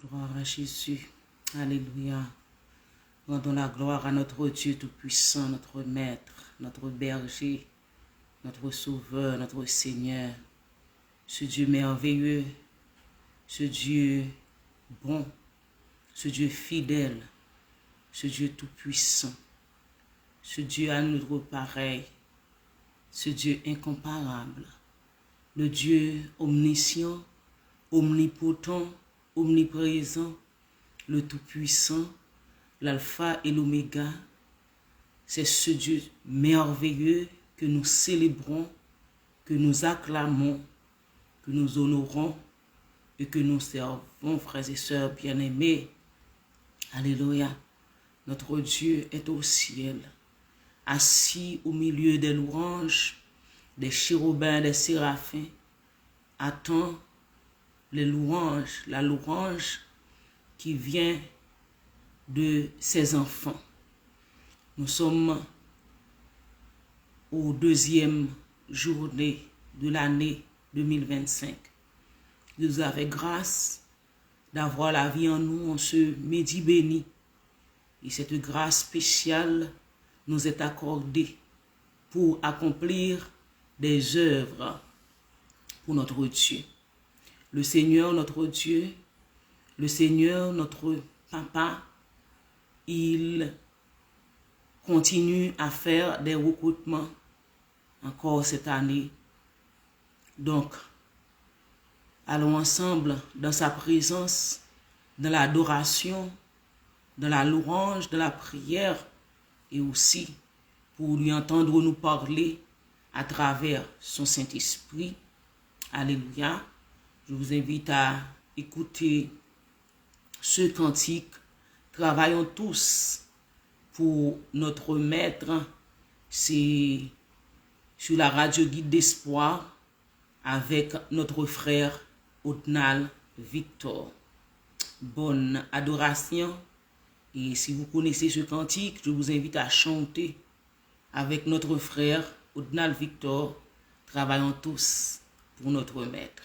Gloire à Jésus. Alléluia. Rendons la gloire à notre Dieu Tout-Puissant, notre Maître, notre Berger, notre Sauveur, notre Seigneur. Ce Dieu merveilleux, ce Dieu bon, ce Dieu fidèle, ce Dieu Tout-Puissant, ce Dieu à notre pareil, ce Dieu incomparable, le Dieu omniscient, omnipotent, omniprésent, le Tout-Puissant, l'Alpha et l'Oméga. C'est ce Dieu merveilleux que nous célébrons, que nous acclamons, que nous honorons et que nous servons, frères et sœurs bien-aimés. Alléluia. Notre Dieu est au ciel, assis au milieu des louanges, des chérubins, des séraphins, attend les louanges, la louange qui vient de ses enfants. Nous sommes au deuxième journée de l'année 2025. Dieu nous a fait grâce d'avoir la vie en nous en ce midi béni. Et cette grâce spéciale nous est accordée pour accomplir des œuvres pour notre Dieu. Le Seigneur, notre Dieu, le Seigneur, notre Papa, il continue à faire des recrutements encore cette année. Donc, allons ensemble dans sa présence, dans l'adoration, dans la louange, dans la prière, et aussi pour lui entendre nous parler à travers son Saint-Esprit. Alléluia. Je vous invite à écouter ce cantique. Travaillons tous pour notre Maître. C'est sur la radio Guide d'Espoir avec notre frère Otnal Victor. Bonne adoration. Et si vous connaissez ce cantique, je vous invite à chanter avec notre frère Otnal Victor. Travaillons tous pour notre Maître.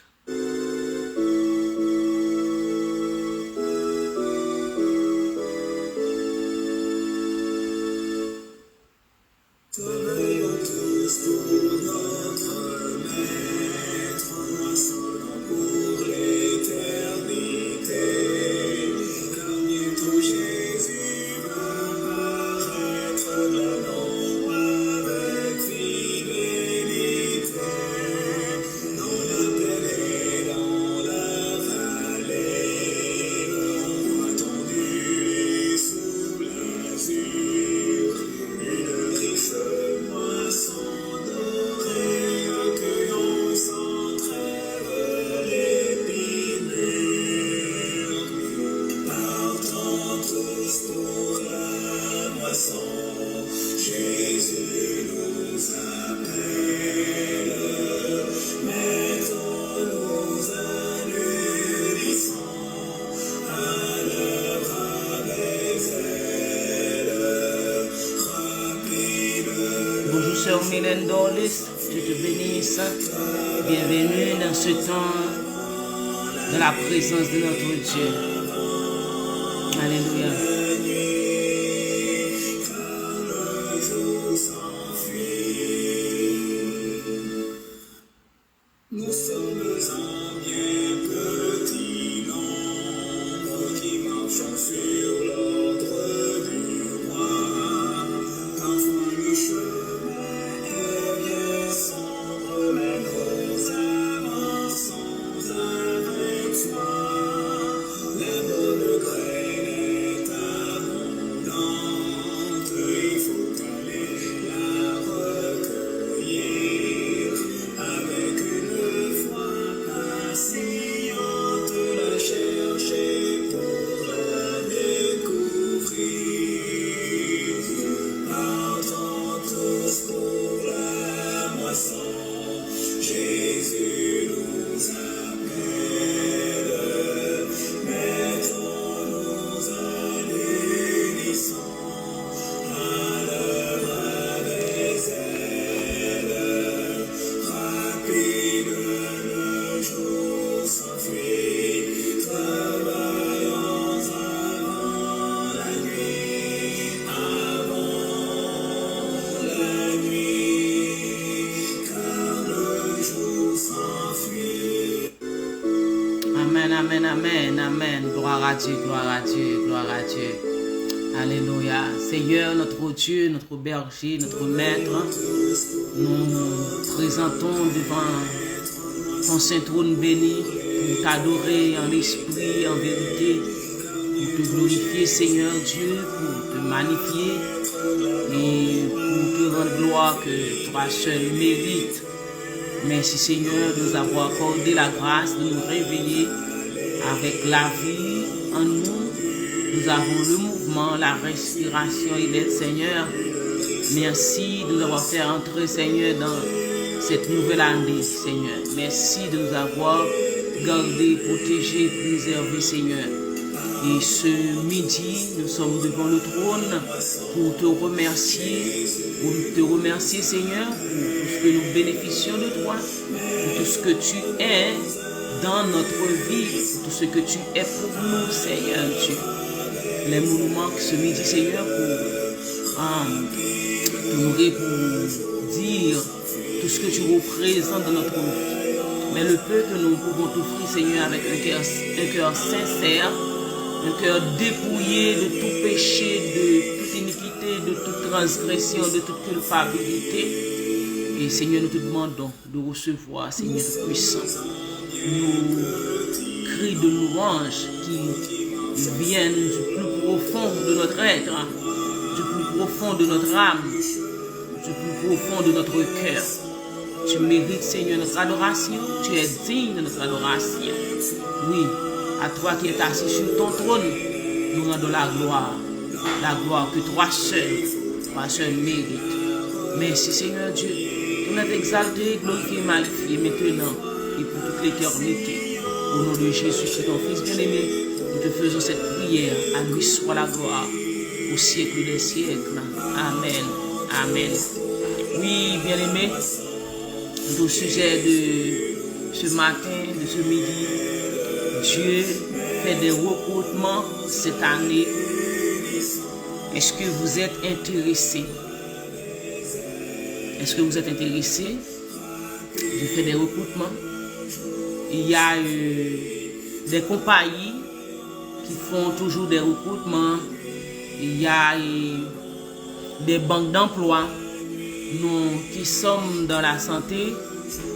Dieu te bénisse. Bienvenue dans ce temps de la présence de notre Dieu. Alléluia. Nous sommes un bien petit nombre qui marchons sur l'ordre du roi. Parfois le chemin est bien sombre, mais nos âmes avançons avec foi. La bonne graine est Amen, amen. Gloire à Dieu, gloire à Dieu, gloire à Dieu. Alléluia. Seigneur, notre Dieu, notre berger, notre maître, nous présentons devant ton saint trône béni pour t'adorer en esprit, en vérité, pour te glorifier, Seigneur Dieu, pour te magnifier et pour te rendre gloire que toi seul mérites. Merci Seigneur de nous avoir accordé la grâce de nous réveiller avec la vie en nous. Nous avons le mouvement, la respiration et l'aide, Seigneur. Merci de nous avoir fait entrer, Seigneur, dans cette nouvelle année, Seigneur. Merci de nous avoir gardés, protégés, préservés, Seigneur. Et ce midi, nous sommes devant le trône pour te remercier, Seigneur, pour tout ce que nous bénéficions de toi, pour tout ce que tu es dans notre vie, pour tout ce que tu es pour nous, Seigneur Dieu. Les mots nous manquent ce midi, Seigneur, pour dire tout ce que tu représentes dans notre vie. Mais le peu que nous pouvons t'offrir, Seigneur, avec un cœur sincère, un cœur dépouillé de tout péché, de toute iniquité, de toute transgression, de toute culpabilité. Et Seigneur, nous te demandons de recevoir, Seigneur puissant, nos cris de louange qui viennent du plus profond de notre être, du plus profond de notre âme, du plus profond de notre cœur. Tu mérites, Seigneur, notre adoration. Tu es digne de notre adoration. Oui, à toi qui es assis sur ton trône, nous rendons la gloire que toi seul mérites. Merci, Seigneur Dieu. Ton est exalté, glorifié, magnifié, maintenant et pour toute l'éternité. Au nom de Jésus, ton Fils bien-aimé, nous te faisons cette prière. À lui soit la gloire, au siècle des siècles. Amen. Amen. Oui, bien-aimé, au sujet de ce matin, de ce midi, Dieu fait des recrutements cette année. Est-ce que vous êtes intéressé? Est-ce que vous êtes intéressé? Dieu fait des recrutements. Il y a des compagnies qui font toujours des recrutements. Il y a des banques d'emploi. Nous qui sommes dans la santé,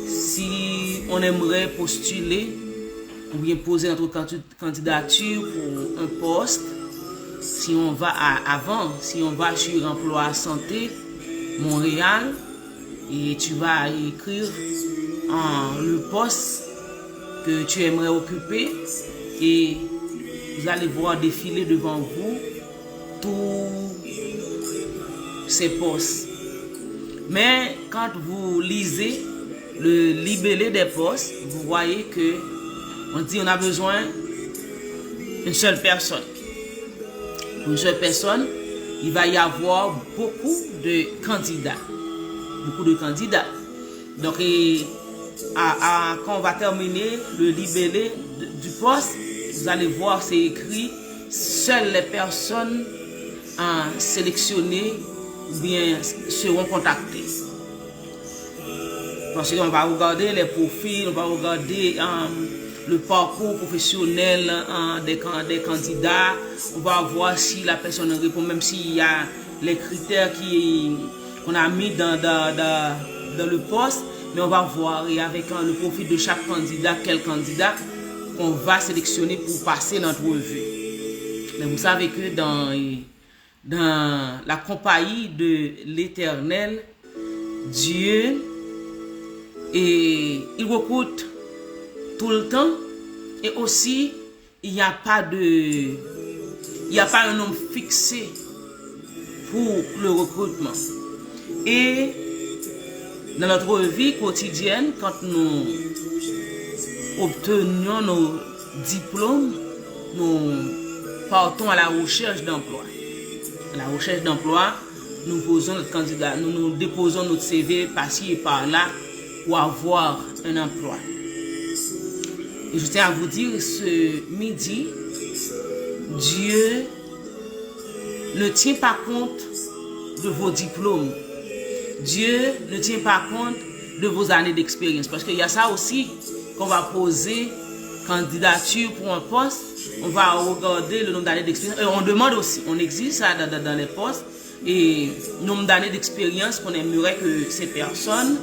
si on aimerait postuler ou bien poser notre candidature pour un poste, si on va sur Emploi Santé Montréal et tu vas écrire le poste que tu aimerais occuper et vous allez voir défiler devant vous tous ces postes. Mais quand vous lisez le libellé des postes, vous voyez que on dit on a besoin d'une seule personne. Pour une seule personne, il va y avoir beaucoup de candidats. Donc, quand on va terminer le libellé du poste, vous allez voir, c'est écrit seules les personnes sélectionnées ou bien seront contactées. Parce qu'on va regarder les profils, on va regarder le parcours professionnel des candidats, on va voir si la personne répond, même s'il y a les critères qu'on a mis dans le poste, mais on va voir et avec le profil de chaque candidat, quel candidat qu'on va sélectionner pour passer l'entrevue. Mais vous savez que dans la compagnie de l'Éternel, Dieu, il recrute tout le temps et aussi il n'y a pas un nombre fixé pour le recrutement. Et dans notre vie quotidienne, quand nous obtenons nos diplômes, nous partons à la recherche d'emploi. À la recherche d'emploi, nous posons notre candidat, nous déposons notre CV par-ci et par-là pour avoir un emploi. Et je tiens à vous dire ce midi, Dieu ne tient pas compte de vos diplômes. Dieu ne tient pas compte de vos années d'expérience. Parce qu'il y a ça aussi qu'on va poser candidature pour un poste, on va regarder le nombre d'années d'expérience. Et on demande aussi, on exige ça dans les postes, et nombre d'années d'expérience qu'on aimerait que ces personnes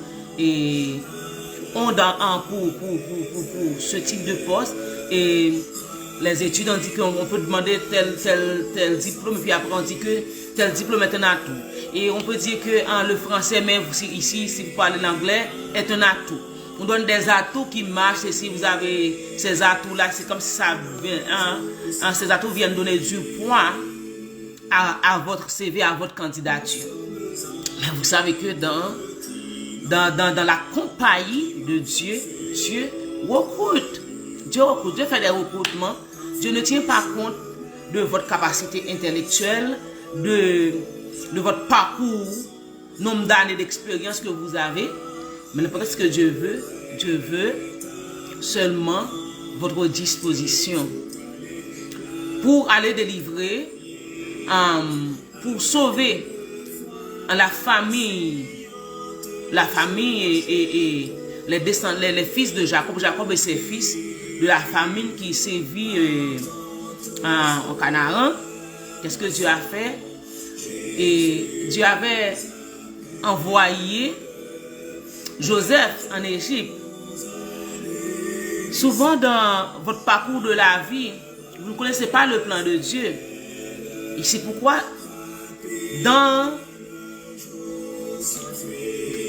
ont pour ce type de poste. Et les études ont dit qu'on peut demander tel diplôme, et puis après on dit que tel diplôme est un atout. Et on peut dire que le français, même ici, si vous parlez l'anglais, est un atout. On donne des atouts qui marchent, et si vous avez ces atouts-là, c'est comme si ça vient, ces atouts viennent donner du poids à votre CV, à votre candidature. Mais vous savez que dans la compagnie de Dieu, Dieu recrute. Dieu fait des recrutements. Dieu ne tient pas compte de votre capacité intellectuelle, de votre parcours, nombre d'années d'expérience que vous avez. Mais n'importe ce que Dieu veut seulement votre disposition pour aller délivrer, pour sauver la famille et les descendants, les fils de Jacob, Jacob et ses fils, de la famine qui sévit au Canaan. Qu'est-ce que Dieu a fait? Et Dieu avait envoyé Joseph en Égypte. Souvent dans votre parcours de la vie, vous ne connaissez pas le plan de Dieu. Et c'est pourquoi,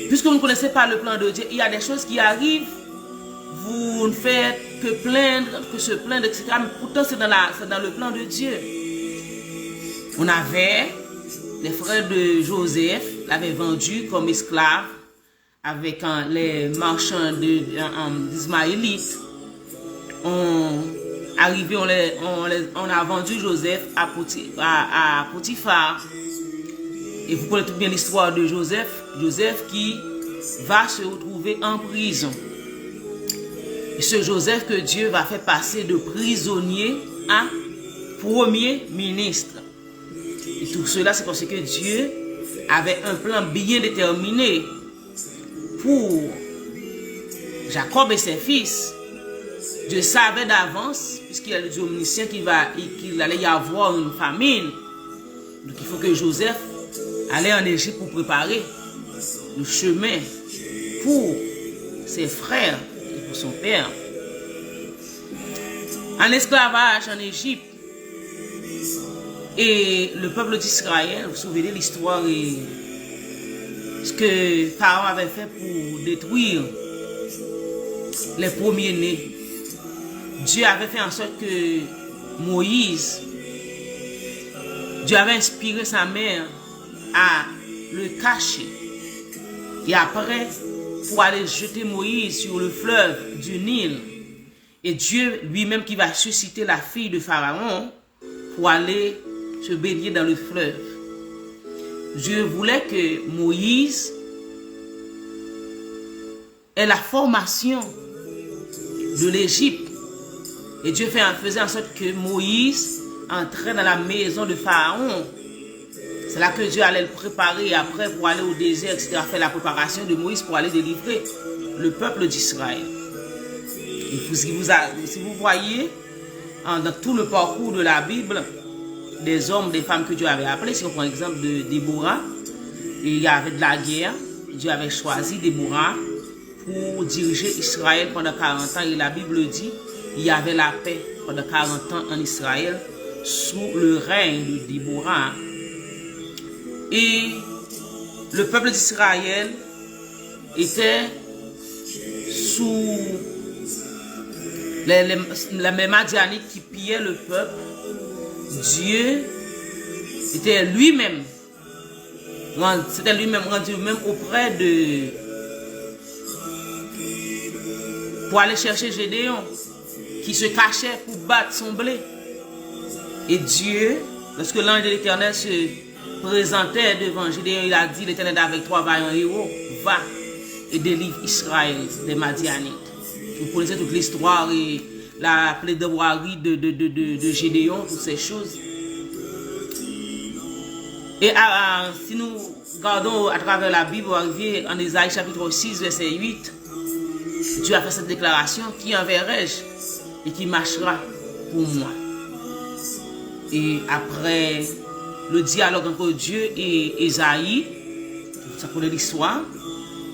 puisque vous ne connaissez pas le plan de Dieu, il y a des choses qui arrivent, vous ne faites que se plaindre, etc. Mais pourtant, c'est dans le plan de Dieu. On avait les frères de Joseph, l'avaient vendu comme esclave avec les marchands d'Ismaélites. On a vendu Joseph à Potiphar. Et vous connaissez bien l'histoire de Joseph. Joseph qui va se retrouver en prison. Et ce Joseph que Dieu va faire passer de prisonnier à premier ministre. Et tout cela, c'est parce que Dieu avait un plan bien déterminé pour Jacob et ses fils. Dieu savait d'avance, puisqu'il a le Dieu omniscient, qu'il allait y avoir une famine. Donc il faut que Joseph allait en Égypte pour préparer le chemin pour ses frères et pour son père. En esclavage en Égypte, et le peuple d'Israël, vous vous souvenez de l'histoire et ce que Pharaon avait fait pour détruire les premiers-nés. Dieu avait fait en sorte que Moïse, Dieu avait inspiré sa mère à le cacher. Et après, pour aller jeter Moïse sur le fleuve du Nil, et Dieu lui-même qui va susciter la fille de Pharaon pour aller se baigner dans le fleuve. Dieu voulait que Moïse ait la formation de l'Égypte. Et Dieu faisait en sorte que Moïse entrait dans la maison de Pharaon. C'est là que Dieu allait le préparer après pour aller au désert, etc. Faire la préparation de Moïse pour aller délivrer le peuple d'Israël. Et si vous voyez dans tout le parcours de la Bible, des hommes, des femmes que Dieu avait appelés, si on prend l'exemple de Déborah, il y avait de la guerre, Dieu avait choisi Déborah pour diriger Israël pendant 40 ans. Et la Bible dit, il y avait la paix pendant 40 ans en Israël sous le règne de Déborah. Et le peuple d'Israël était sous les Madianites qui pillaient le peuple. Dieu était lui-même rendu même auprès de pour aller chercher Gédéon qui se cachait pour battre son blé. Et Dieu, lorsque l'ange de l'Éternel se présentait devant Gédéon, il a dit: l'Éternel est avec toi, vaillant héros, va et délivre Israël des Madianites. Vous connaissez toute l'histoire et la plaidoirie de Gédéon, toutes ces choses. Et si nous regardons à travers la Bible, arrivé en Isaïe chapitre 6, verset 8, Dieu a fait cette déclaration: qui enverrai-je et qui marchera pour moi. Et après le dialogue entre Dieu et Esaïe, ça connaît l'histoire.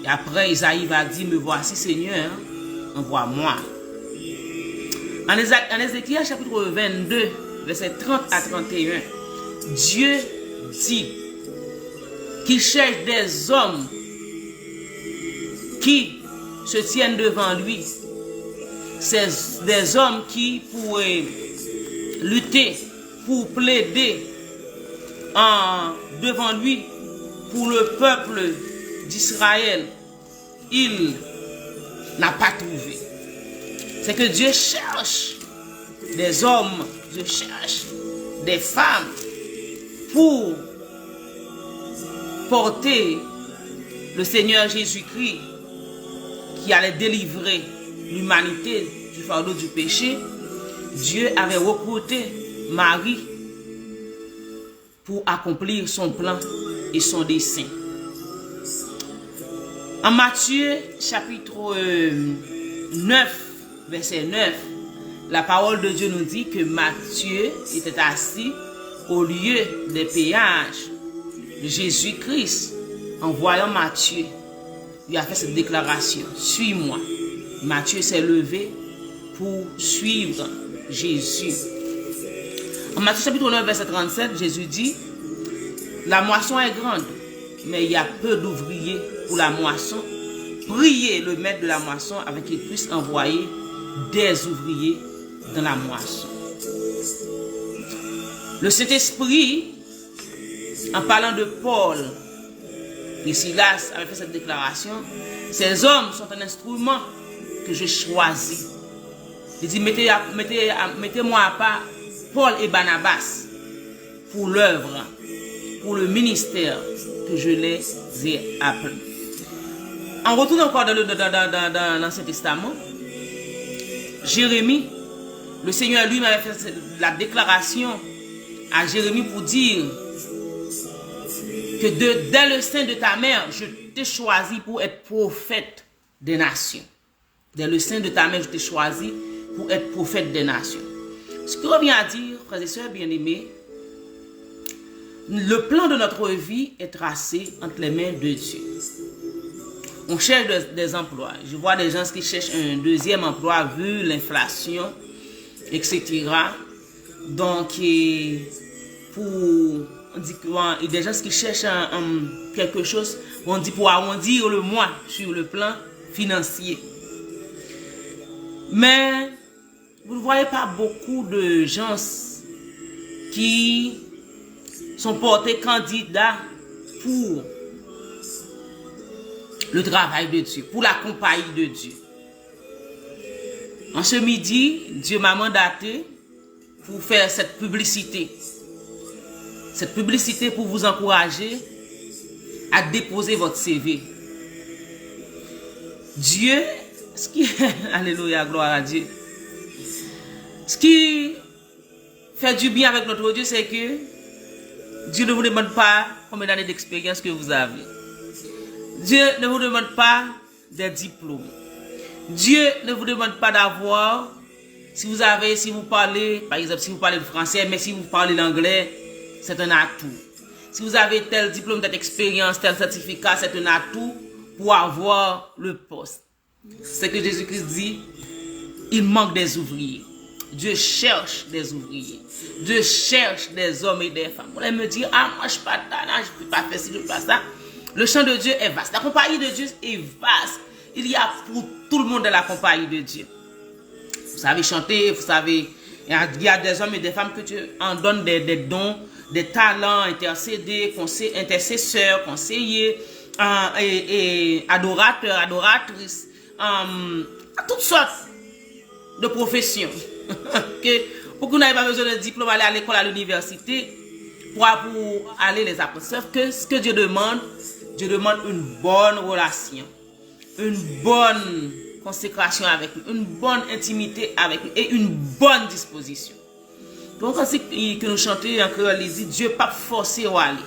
Et après, Esaïe va dire, me voici Seigneur, envoie-moi. En Ézéchiel chapitre 22, verset 30 à 31, Dieu dit qu'il cherche des hommes qui se tiennent devant lui. C'est des hommes qui pourraient lutter, pour plaider devant lui pour le peuple d'Israël. Il n'a pas trouvé. C'est que Dieu cherche des hommes, Dieu cherche des femmes pour porter le Seigneur Jésus-Christ qui allait délivrer l'humanité du fardeau du péché. Dieu avait recruté Marie pour accomplir son plan et son dessein. En Matthieu chapitre 9, verset 9, la parole de Dieu nous dit que Matthieu était assis au lieu des péages. Jésus-Christ, en voyant Matthieu, lui a fait cette déclaration: suis-moi. Matthieu s'est levé pour suivre Jésus. En Matthieu chapitre 9, verset 37, Jésus dit: la moisson est grande, mais il y a peu d'ouvriers pour la moisson. Priez le maître de la moisson afin qu'il puisse envoyer des ouvriers dans la moisson. Le Saint-Esprit, en parlant de Paul et Silas, avait fait cette déclaration: ces hommes sont un instrument que j'ai choisi. Il dit: mettez-moi à part Paul et Barnabas pour l'œuvre, pour le ministère que je les ai appelés. On retourne encore dans l'Ancien Testament. Jérémie, le Seigneur lui m'avait fait la déclaration à Jérémie pour dire que dès le sein de ta mère, je t'ai choisi pour être prophète des nations. Dès le sein de ta mère, je t'ai choisi pour être prophète des nations. Ce qui revient à dire, frères et sœurs bien-aimés, le plan de notre vie est tracé entre les mains de Dieu. On cherche des emplois. Je vois des gens qui cherchent un deuxième emploi vu l'inflation, etc. Donc, il y a des gens qui cherchent quelque chose, on dit pour arrondir le mois sur le plan financier. Mais vous ne voyez pas beaucoup de gens qui sont portés candidats pour le travail de Dieu, pour la compagnie de Dieu. En ce midi, Dieu m'a mandaté pour faire cette publicité. Cette publicité pour vous encourager à déposer votre CV. Dieu, alléluia, gloire à Dieu. Ce qui fait du bien avec notre Dieu, c'est que Dieu ne vous demande pas combien d'années d'expérience que vous avez. Dieu ne vous demande pas des diplômes. Dieu ne vous demande pas d'avoir, si vous parlez, par exemple, si vous parlez le français, mais si vous parlez l'anglais, c'est un atout. Si vous avez tel diplôme, telle expérience, tel certificat, c'est un atout pour avoir le poste. C'est que Jésus-Christ dit, il manque des ouvriers. Dieu cherche des ouvriers. Dieu cherche des hommes et des femmes. On me dire, ah, moi je ne suis pas talent, je ne peux pas faire ci, je ne peux pas ça. Le champ de Dieu est vaste. La compagnie de Dieu est vaste. Il y a pour tout le monde de la compagnie de Dieu. Vous savez chanter, vous savez, il y a des hommes et des femmes que Dieu en donne des dons, des talents, intercédés, intercesseurs, conseillers, et adorateurs, adoratrices, à toutes sortes de professions. Pour que vous n'ayez pas besoin de diplôme, aller à l'école, à l'université, pour aller les apprendre. Sauf que ce que Dieu demande une bonne relation, une bonne consécration avec lui, une bonne intimité avec lui et une bonne disposition. Donc, quand que nous chantons en créole, il dit Dieu pas forcé à aller,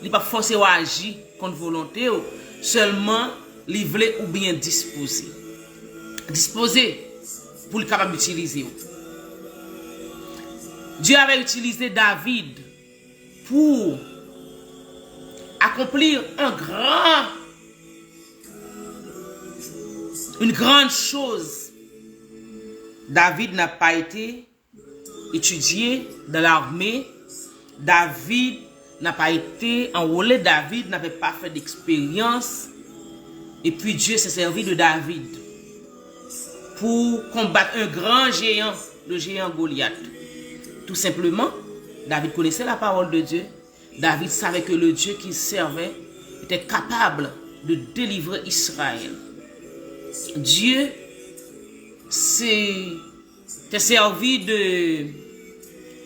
il pas forcé à agir contre volonté, seulement livré ou bien disposé. Disposé pour le capable d'utiliser. Dieu avait utilisé David pour accomplir une grande chose. David n'a pas été étudié dans l'armée. David n'a pas été enrôlé. David n'avait pas fait d'expérience. Et puis Dieu s'est servi de David pour combattre un grand géant, le géant Goliath. Tout simplement, David connaissait la parole de Dieu. David savait que le Dieu qu'il servait était capable de délivrer Israël. Dieu s'est servi de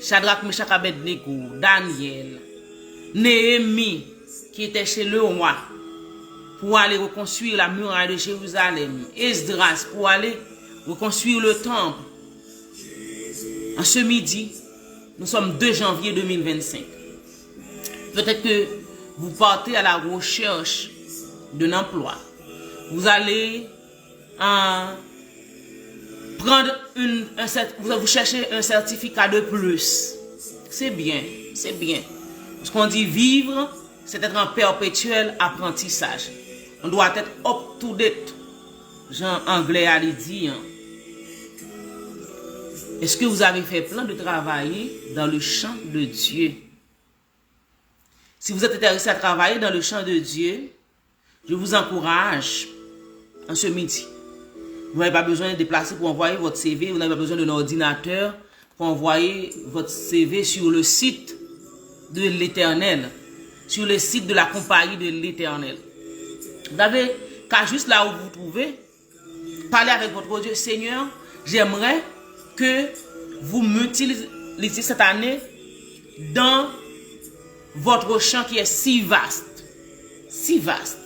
Shadrach, Meshach, Abednego, Daniel, Néhémie, qui était chez le roi, pour aller reconstruire la muraille de Jérusalem, Esdras pour aller reconstruire le temple. En ce midi, nous sommes 2 janvier 2025. Peut-être que vous partez à la recherche d'un emploi. Vous allez prendre vous cherchez un certificat de plus. C'est bien, c'est bien. Ce qu'on dit vivre, c'est être en perpétuel apprentissage. On doit être up to date. Jean Anglais a dit. Est-ce que vous avez fait plan de travailler dans le champ de Dieu? Si vous êtes intéressé à travailler dans le champ de Dieu, je vous encourage en ce midi. Vous n'avez pas besoin de déplacer pour envoyer votre CV. Vous n'avez pas besoin d'un ordinateur pour envoyer votre CV sur le site de l'Éternel, sur le site de la compagnie de l'Éternel. Vous n'avez qu'à juste là où vous vous trouvez, parler avec votre Dieu. Seigneur, j'aimerais que vous m'utilisiez cette année dans votre champ qui est si vaste. Si vaste.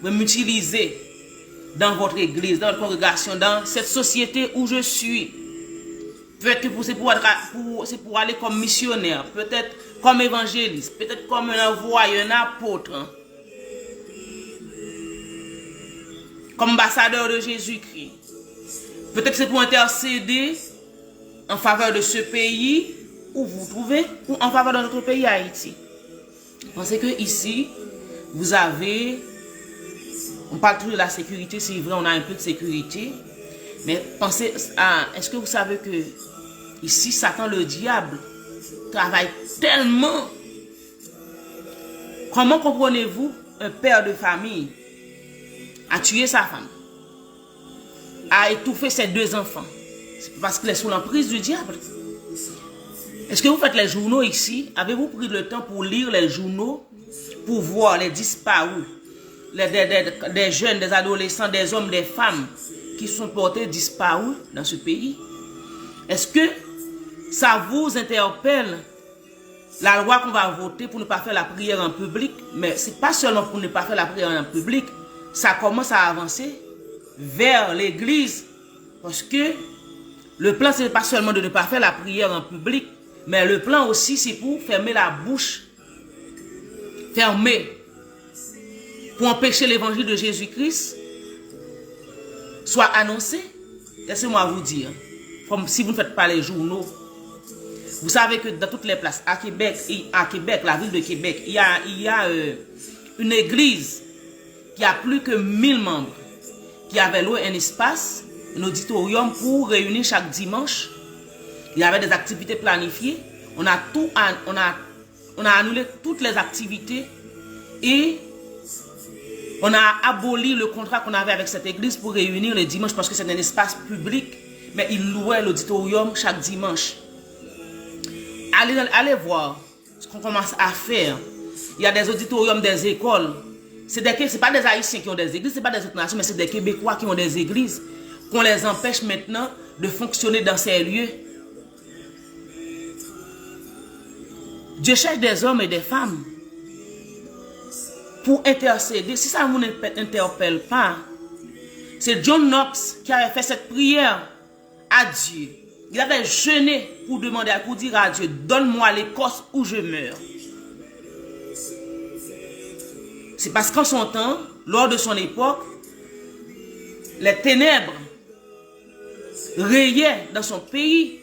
Vous m'utilisez dans votre église, dans votre congrégation, dans cette société où je suis. Peut-être que c'est pour aller comme missionnaire, peut-être comme évangéliste, peut-être comme un envoyé, un apôtre, comme ambassadeur de Jésus-Christ. Peut-être c'est pour intercéder en faveur de ce pays où vous vous trouvez, ou en faveur de notre pays Haïti. Pensez que ici, vous avez, on parle toujours de la sécurité, c'est vrai, on a un peu de sécurité, mais pensez à, est-ce que vous savez que ici, Satan le diable travaille tellement. Comment comprenez-vous un père de famille a tué sa femme, a étouffé ses 2 enfants? C'est parce qu'il est sous l'emprise du diable. Est-ce que vous faites les journaux ici? Avez-vous pris le temps pour lire les journaux, pour voir les disparus, des jeunes, des adolescents, des hommes, des femmes qui sont portés disparus dans ce pays? Est-ce que ça vous interpelle? La loi qu'on va voter pour ne pas faire la prière en public, mais ce n'est pas seulement pour ne pas faire la prière en public, ça commence à avancer vers l'église, parce que le plan, ce n'est pas seulement de ne pas faire la prière en public, mais le plan aussi, c'est pour fermer la bouche, fermer, pour empêcher l'évangile de Jésus-Christ soit annoncé. Laissez-moi vous dire, comme si vous ne faites pas les journaux, vous savez que dans toutes les places, à Québec, la ville de Québec, il y a une église qui a plus que 1000 membres, qui avait loué un espace, un auditorium pour réunir chaque dimanche. Il y avait des activités planifiées. On a annulé toutes les activités et on a aboli le contrat qu'on avait avec cette église pour réunir le dimanche parce que c'est un espace public, mais ils louaient l'auditorium chaque dimanche. Allez voir ce qu'on commence à faire. Il y a des auditoriums des écoles. Ce n'est pas des Haïtiens qui ont des églises, ce n'est pas des autres nations, mais c'est des Québécois qui ont des églises, qu'on les empêche maintenant de fonctionner dans ces lieux. Dieu cherche des hommes et des femmes pour intercéder. Si ça ne vous interpelle pas, c'est John Knox qui avait fait cette prière à Dieu. Il avait jeûné pour demander, pour dire à Dieu, donne-moi l'Écosse où je meurs. C'est parce qu'en son temps, lors de son époque, les ténèbres rayaient dans son pays.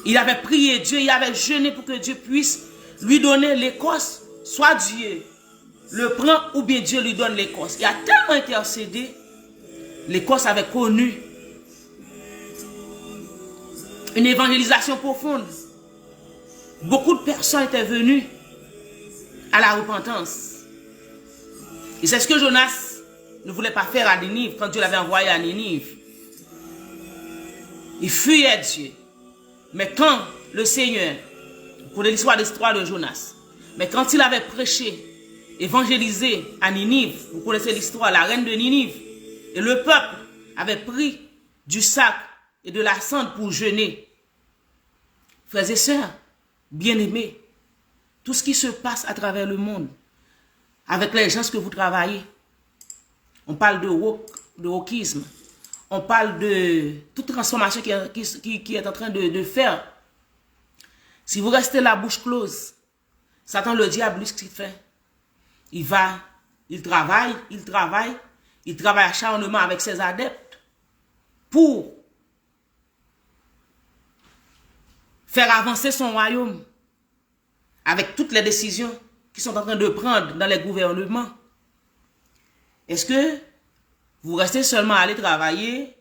Il avait prié Dieu, il avait jeûné pour que Dieu puisse lui donner l'Écosse. Soit Dieu le prend ou bien Dieu lui donne l'Écosse. Il a tellement intercédé, l'Écosse avait connu une évangélisation profonde. Beaucoup de personnes étaient venues à la repentance. Et c'est ce que Jonas ne voulait pas faire à Ninive quand Dieu l'avait envoyé à Ninive. Il fuyait Dieu. Mais quand le Seigneur, vous connaissez l'histoire de Jonas, mais quand il avait prêché, évangélisé à Ninive, vous connaissez l'histoire, la reine de Ninive, et le peuple avait pris du sac et de la cendre pour jeûner. Frères et sœurs, bien-aimés, tout ce qui se passe à travers le monde, avec les gens que vous travaillez, on parle de wokisme, on parle de toute transformation qui est en train de faire. Si vous restez la bouche close, Satan, le diable, ce qu'il fait, il travaille acharnement avec ses adeptes pour faire avancer son royaume avec toutes les décisions qui sont en train de prendre dans les gouvernements. Est-ce que vous restez seulement à aller travailler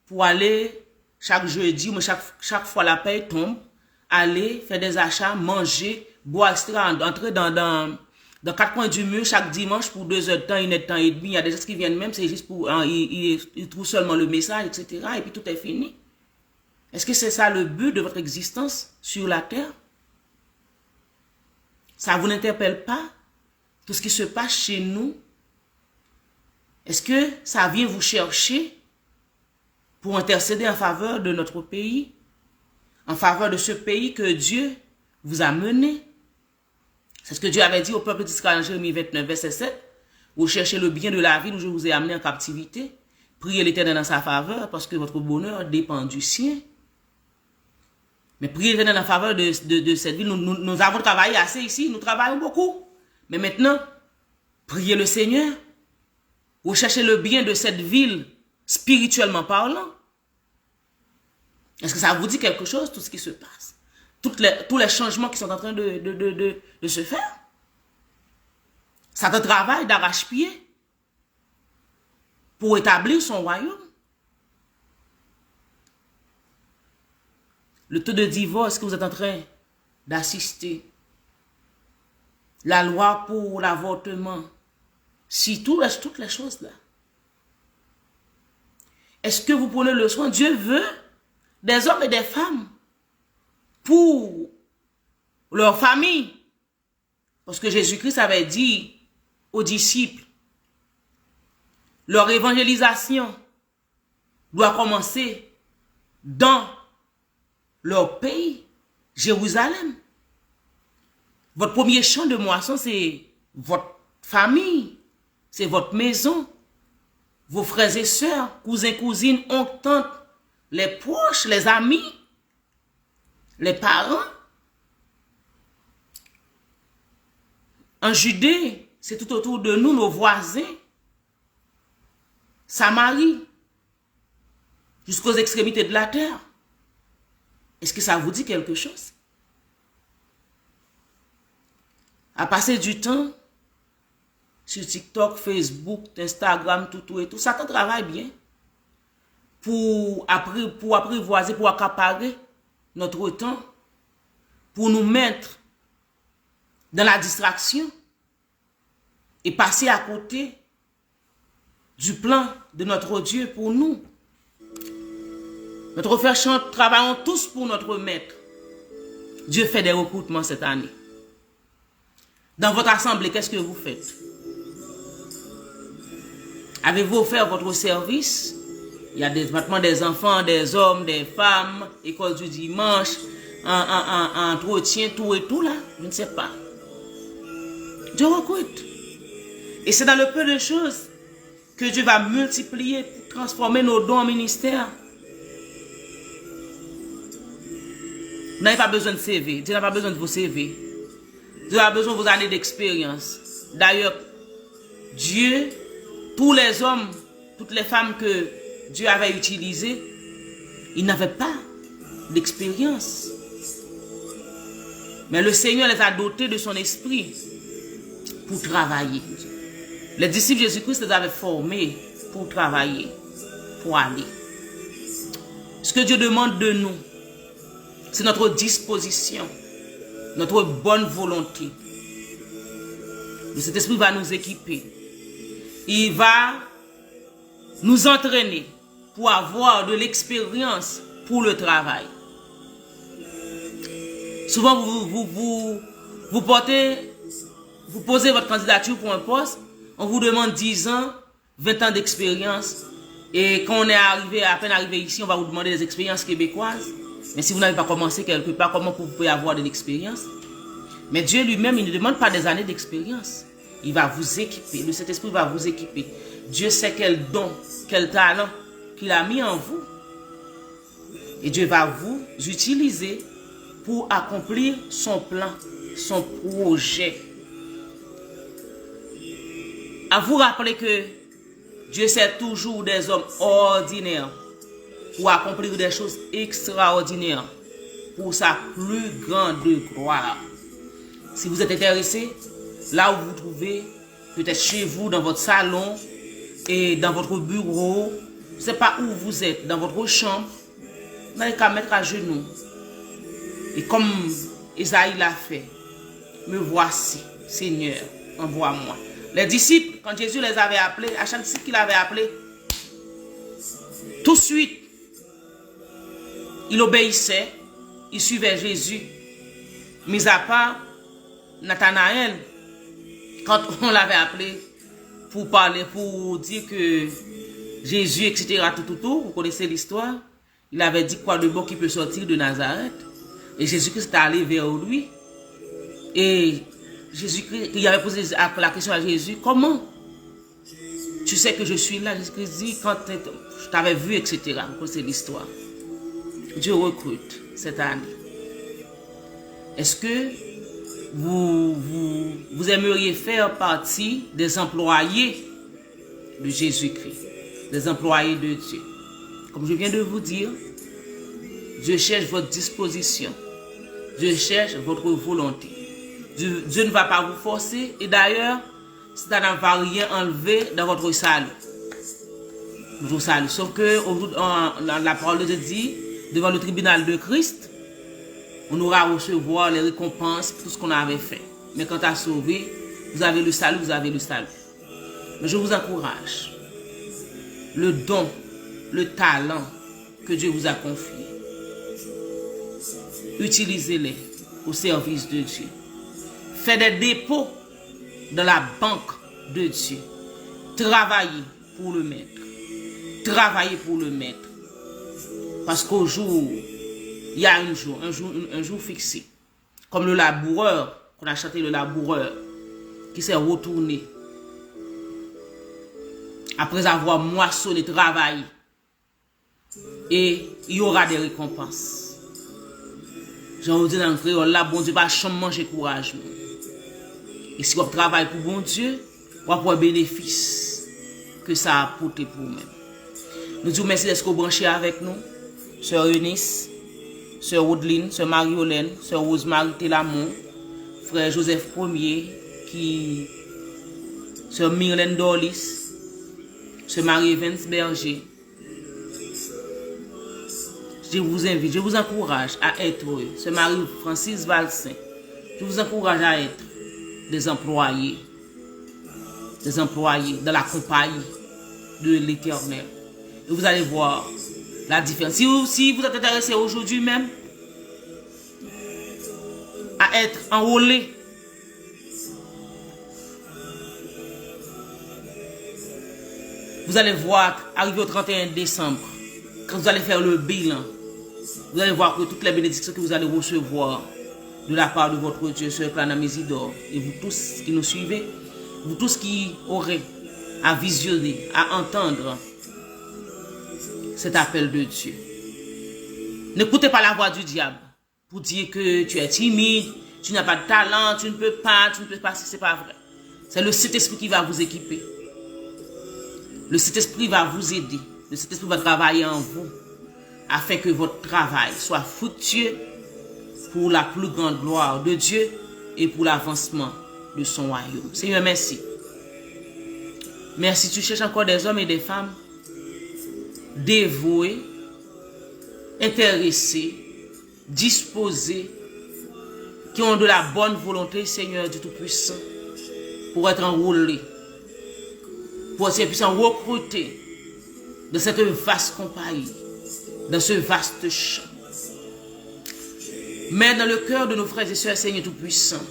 pour aller chaque jeudi ou chaque fois la paye tombe, aller faire des achats, manger, boire, etc., entrer dans 4 coins du mur chaque dimanche pour 2 heures de temps, 1 heure de temps et demi. Il y a des gens qui viennent même, c'est juste pour... ils trouvent seulement le message, etc. Et puis tout est fini. Est-ce que c'est ça le but de votre existence sur la terre? Ça vous n'interpelle pas? Tout ce qui se passe chez nous? Est-ce que ça vient vous chercher pour intercéder en faveur de notre pays? En faveur de ce pays que Dieu vous a mené? C'est ce que Dieu avait dit au peuple d'Israël en Jérémie 29, verset 7. Vous cherchez le bien de la ville où je vous ai amené en captivité. Priez l'Éternel dans sa faveur parce que votre bonheur dépend du sien. Mais priez l'Éternel en faveur de cette ville. Nous avons travaillé assez ici, nous travaillons beaucoup. Mais maintenant, priez le Seigneur. Vous cherchez le bien de cette ville, spirituellement parlant. Est-ce que ça vous dit quelque chose, tout ce qui se passe? Tous les changements qui sont en train de se faire? Ça te travaille d'arrache-pied pour établir son royaume. Le taux de divorce que vous êtes en train d'assister, la loi pour l'avortement, si toutes les choses là. Est-ce que vous prenez le soin? Dieu veut des hommes et des femmes pour leur famille. Parce que Jésus-Christ avait dit aux disciples, leur évangélisation doit commencer dans leur pays, Jérusalem. Votre premier champ de moisson, c'est votre famille, c'est votre maison, vos frères et sœurs, cousins, cousines, oncles, tantes, les proches, les amis, les parents. En Judée, c'est tout autour de nous, nos voisins. Samarie, jusqu'aux extrémités de la terre. Est-ce que ça vous dit quelque chose? À passer du temps sur TikTok, Facebook, Instagram, tout et tout, ça travaille bien pour apprivoiser, pour accaparer notre temps, pour nous mettre dans la distraction et passer à côté du plan de notre Dieu pour nous. Notre frère chante, travaillons tous pour notre maître. Dieu fait des recrutements cette année. Dans votre assemblée, qu'est-ce que vous faites? Avez-vous offert votre service? Il y a maintenant des enfants, des hommes, des femmes, école du dimanche, entretien, tout et tout là. Je ne sais pas. Dieu recrute. Et c'est dans le peu de choses que Dieu va multiplier pour transformer nos dons en ministère. Vous n'avez pas besoin de CV. Dieu n'a pas besoin de vos CV. Dieu a besoin de vos années d'expérience. D'ailleurs, Dieu, tous les hommes, toutes les femmes que Dieu avait utilisées, ils n'avaient pas d'expérience. Mais le Seigneur les a dotés de son esprit pour travailler. Les disciples de Jésus-Christ les avaient formés pour travailler, pour aller. Ce que Dieu demande de nous, c'est notre disposition, notre bonne volonté. Cet esprit va nous équiper. Il va nous entraîner pour avoir de l'expérience pour le travail. Souvent, vous posez votre candidature pour un poste, on vous demande 10 ans, 20 ans d'expérience. Et quand on est à peine arrivé ici, on va vous demander des expériences québécoises. Mais si vous n'avez pas commencé quelque part, comment vous pouvez avoir de l'expérience? Mais Dieu lui-même, il ne demande pas des années d'expérience. Il va vous équiper. Le Saint-Esprit va vous équiper. Dieu sait quel don, quel talent qu'il a mis en vous. Et Dieu va vous utiliser pour accomplir son plan, son projet. À vous rappeler que Dieu sait toujours des hommes ordinaires pour accomplir des choses extraordinaires pour sa plus grande gloire. Si vous êtes intéressé, là où vous vous trouvez, peut-être chez vous, dans votre salon et dans votre bureau, je ne sais pas où vous êtes, dans votre chambre, vous n'avez qu'à mettre à genoux. Et comme Isaïe l'a fait, me voici, Seigneur, envoie-moi. Les disciples, quand Jésus les avait appelés, à chaque disciple qu'il avait appelé, tout de suite, il obéissait, il suivait Jésus. Mis à part Nathanaël, quand on l'avait appelé pour parler, pour dire que Jésus, etc., tout, vous connaissez l'histoire, il avait dit quoi de bon qui peut sortir de Nazareth. Et Jésus-Christ est allé vers lui. Et Jésus-Christ, il avait posé la question à Jésus, comment tu sais que je suis là? Jésus-Christ dit, quand je t'avais vu, etc. Vous connaissez l'histoire. Dieu recrute cette année. Est-ce que vous aimeriez faire partie des employés de Jésus-Christ, des employés de Dieu? Comme je viens de vous dire, Dieu cherche votre disposition. Dieu cherche votre volonté. Dieu ne va pas vous forcer. Et d'ailleurs, ça ne va rien enlever dans votre salut. Votre salut. Sauf que la parole de Dieu dit, devant le tribunal de Christ, on aura à recevoir les récompenses pour tout ce qu'on avait fait. Mais quand à sauver, vous avez le salut, vous avez le salut. Mais je vous encourage. Le don, le talent que Dieu vous a confié, utilisez-les au service de Dieu. Faites des dépôts dans la banque de Dieu. Travaillez pour le Maître. Travaillez pour le Maître. Parce qu'au jour, il y a un jour fixé. Comme le laboureur, qu'on a chanté le laboureur, qui s'est retourné après avoir moissonné, travaillé. Et il y aura des récompenses. J'en dis dans le créole, là, bon Dieu va jamais manger courage. Et si vous travaillez pour bon Dieu, vous avez un bénéfice que ça a apporté pour vous-même. Nous disons merci d'être branchés avec nous. Sœur Eunice, Sœur Audeline, Sœur Marie-Hélène, Sœur Rosemary Télamont, Frère Joseph Ier, Sœur Myrlène Dorlis, Sœur Marie-Evans Berger. Je vous invite, je vous encourage à être, Sœur Marie-Francis Valsin, je vous encourage à être des employés dans la compagnie de l'Éternel. Et vous allez voir la différence. Si vous êtes intéressé aujourd'hui même à être enrôlé, vous allez voir, arrivé au 31 décembre, quand vous allez faire le bilan, vous allez voir que toutes les bénédictions que vous allez recevoir de la part de votre Dieu, Sœur Clana Mésidor, et vous tous qui nous suivez, vous tous qui aurez à visionner, à entendre cet appel de Dieu. N'écoutez pas la voix du diable pour dire que tu es timide, tu n'as pas de talent, tu ne peux pas, c'est pas vrai. C'est le Saint-Esprit qui va vous équiper. Le Saint-Esprit va vous aider. Le Saint-Esprit va travailler en vous afin que votre travail soit fructueux pour la plus grande gloire de Dieu et pour l'avancement de son royaume. Seigneur, merci. Merci, tu cherches encore des hommes et des femmes dévoués, intéressés, disposés, qui ont de la bonne volonté, Seigneur Dieu Tout-Puissant, pour être enrôlés, pour être puissant recrutés dans cette vaste compagnie, dans ce vaste champ. Mais dans le cœur de nos frères et sœurs, Seigneur Tout-Puissant,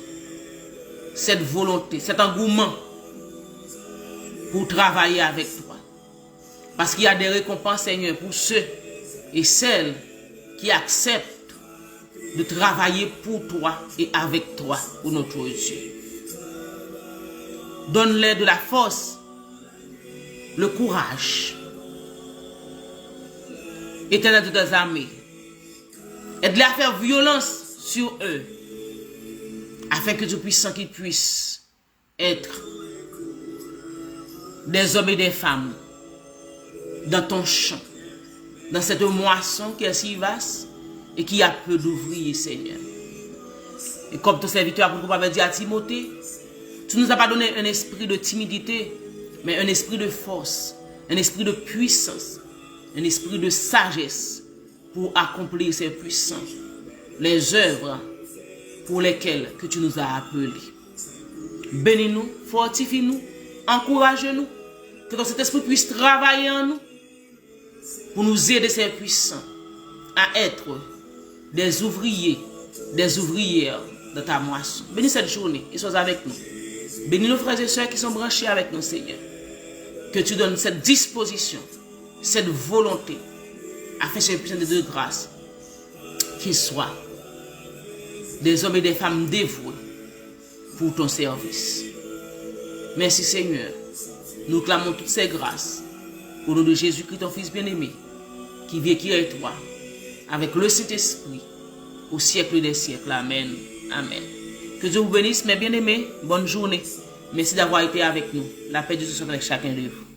cette volonté, cet engouement pour travailler avec toi. Parce qu'il y a des récompenses, Seigneur, pour ceux et celles qui acceptent de travailler pour toi et avec toi, pour notre Dieu. Donne-leur de la force, le courage. Éternel de tes armées, aide-les à faire violence sur eux, afin que Tout-Puissant qu'ils puissent être des hommes et des femmes dans ton champ, dans cette moisson qui est si vaste et qui a peu d'ouvriers, Seigneur. Et comme ton serviteur avait dit à Timothée, tu ne nous as pas donné un esprit de timidité, mais un esprit de force, un esprit de puissance, un esprit de sagesse pour accomplir ces puissants, les œuvres pour lesquelles que tu nous as appelés. Bénis-nous, fortifie-nous, encourage-nous, que ton Saint-Esprit puisse travailler en nous pour nous aider, ces puissants, à être des ouvriers, des ouvrières de ta moisson. Bénis cette journée et sois avec nous. Bénis nos frères et sœurs qui sont branchés avec nous, Seigneur. Que tu donnes cette disposition, cette volonté, afin que ces puissants de Dieu de grâce, qu'ils soient des hommes et des femmes dévoués pour ton service. Merci, Seigneur. Nous clamons toutes ces grâces au nom de Jésus-Christ, ton Fils bien-aimé, qui vit et qui est toi, avec le Saint-Esprit, au siècle des siècles. Amen. Amen. Que Dieu vous bénisse, mes bien-aimés. Bonne journée. Merci d'avoir été avec nous. La paix de Dieu soit avec chacun de vous.